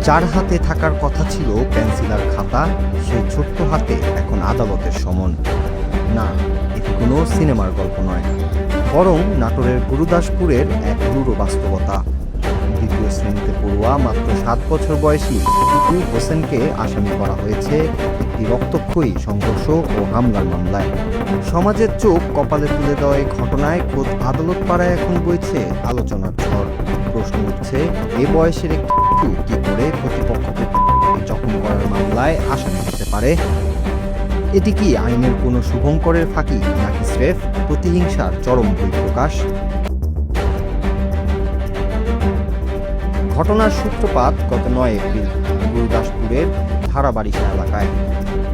যার হাতে থাকার কথা ছিল পেন্সিলার খাতা, সেই ছোট্ট হাতে এখন আদালতের সমন। না, এটি কোনো সিনেমার গল্প নয়, বরং নাটোরের গুরুদাসপুরের এক রূঢ় বাস্তবতা। দ্বিতীয় শ্রেণীতে পড়ুয়া মাত্র 7 বছর বয়সী টিপু হোসেনকে আসামি করা হয়েছে একটি রক্তক্ষয়ী সংঘর্ষ ও হামলার মামলায়। সমাজের চোখ কপালে তুলে দেওয়া এই ঘটনায় খোদ আদালত পাড়ায় এখন বইছে আলোচনার ঝড়। প্রশ্ন উঠছে, এ বয়সের একটি শিশু কি করে প্রতিপক্ষকে জখম করার মামলায় আসামি হতে পারে? এটি কি আইনের কোনো শুভঙ্করের ফাঁকি, নাকি স্রেফ প্রতিহিংসার চরম বহিঃপ্রকাশ? ঘটনার সূত্রপাত গত 9 এপ্রিল গুরুদাসপুরের ধারাবাড়িশা এলাকায়।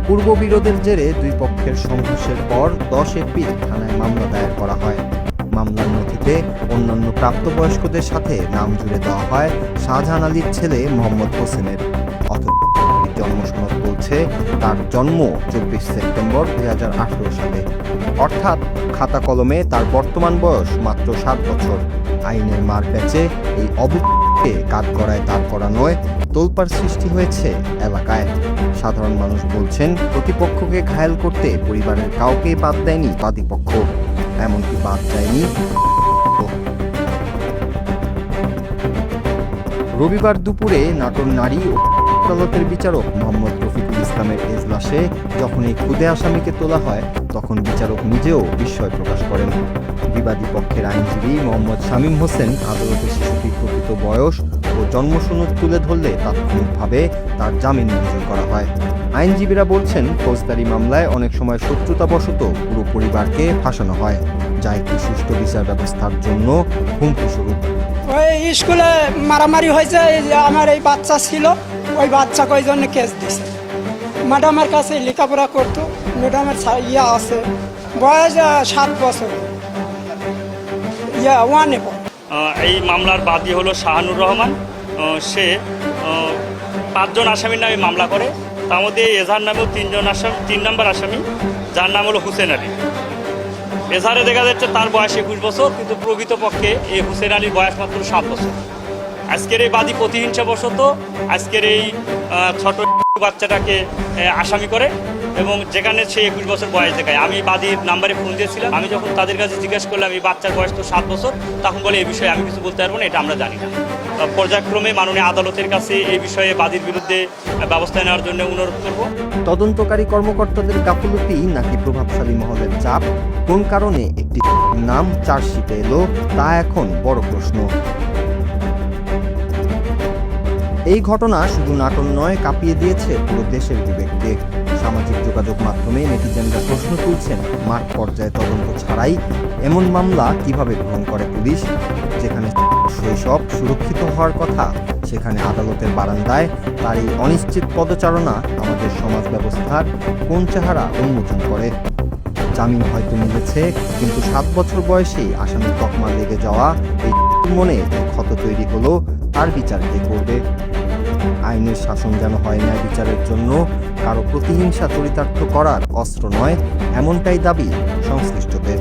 পূর্ব বিরোধের জেরে দুই পক্ষের সংঘর্ষের পর 10 এপ্রিল থানায় মামলা দায়ের করা হয়। মামলার নথিতে অন্যান্য প্রাপ্তবয়স্কদের সাথে নাম জুড়ে দেওয়া হয় শাহজাহান আলীর ছেলে মোহাম্মদ হোসেনের। অথচ জন্ম সনদ বলছে তার জন্ম 24 সেপ্টেম্বর 2018 সালে, অর্থাৎ খাতা কলমে তার বর্তমান বয়স মাত্র 7 বছর। আইনের মার প্যাচে এই অবুকে কাঠগড়ায় দাঁড় করানোয় তোলপাড় সৃষ্টি হয়েছে এলাকায়। সাধারণ মানুষ বলছেন, প্রতিপক্ষকে ঘায়েল করতে পরিবারের কাউকে বাদ দেয়নি বাদীপক্ষ, এমনকি বাদ যায়নি। রবিবার দুপুরে নাটোর নারী ও আদালতের বিচারক মোহাম্মদ রফিকুল ইসলামের এজলাসে যখন এই খুদে আসামিকে তোলা হয়, তখন বিচারক নিজেও বিস্ময় প্রকাশ করেন। বিবাদী পক্ষের আইনজীবী মোহাম্মদ শামীম হোসেন আদালতে শিশুটির প্রকৃত বয়স ও জন্মসনদ তুলে ধরলে তাৎক্ষণিকভাবে তার জামিন মঞ্জুর করা হয়। আইনজীবীরা বলছেন, ফৌজদারি মামলায় অনেক সময় শত্রুতাবশত পুরো পরিবারকে ফাঁসানো হয়, যা একটি সুষ্ঠু বিচার ব্যবস্থার জন্য হুমকি স্বরূপ। ওই স্কুলে মারামারি হয়েছে, আমার এই বাচ্চা ছিল, ওই বাচ্চাকে ওই জন্য কেস দিছে। ম্যাডামের কাছে লেখাপড়া করতো, ম্যাডামের আছে, বয়স 7 বছর, ওয়ানে। এই মামলার বাদী হলো শাহানুর রহমান। সে 5 জন আসামির নামে মামলা করে। তার মধ্যে এজাহার নামেও 3 নম্বর আসামি, যার নাম হলো হুসেন আলী। এজাহারে দেখা যাচ্ছে তার বয়স 21 বছর, কিন্তু প্রকৃতপক্ষে এই হুসেন আলীর বয়স মাত্র 7 বছর। আজকের এই বাদী প্রতিহিংসাবশত আজকের এই ছোট বাচ্চাটাকে আসামি করে, এবং যেখানে সে 21 বছর বয়স দেখায়। আমি বাদীর নাম্বারে ফোন দিয়েছিলাম। আমি যখন তাদের কাছে জিজ্ঞেস করলাম এই বাচ্চার বয়স তো 7 বছর, তখন বলে এই বিষয়ে আমি কিছু বলতে পারবো না, এটা আমরা জানি না। পর্যায়ক্রমে মাননীয় আদালতের কাছে এই বিষয়ে বাদীর বিরুদ্ধে ব্যবস্থা নেওয়ার জন্য অনুরোধ করব। তদন্তকারী কর্মকর্তাদের গাফিলতি নাকি প্রভাবশালী মহলের চাপ? কোন কারণে একটি নাম চার্জশিটে এলো, তা এখন বড় প্রশ্ন। এই ঘটনা শুধু নাটোর নয়, কাঁপিয়ে দিয়েছে পুরো দেশের বিবেককে। সামাজিক যোগাযোগ মাধ্যমে নেটিজেনরা প্রশ্ন তুলছেন, মাঠ পর্যায়ে তদন্ত ছাড়াই এমন মামলা কিভাবে গ্রহণ করে পুলিশ? যেখানে শৈশব সুরক্ষিত হওয়ার কথা, সেখানে আদালতের বারান্দায় তার এই অনিশ্চিত পদচারণা আমাদের সমাজ ব্যবস্থার কোন চেহারা উন্মোচন করে? জামিন হয়তো মিলেছে, কিন্তু 7 বছর বয়সেই আসামির তকমা লেগে যাওয়া এই মনে ক্ষত তৈরি হলো, তার বিচার কে করবে? আইনের শাসন যেন হয় না বিচারের জন্য কারো প্রতিহিংসা চরিতার্থ করার অস্ত্র নয়, এমনটাই দাবি সংশ্লিষ্টদের।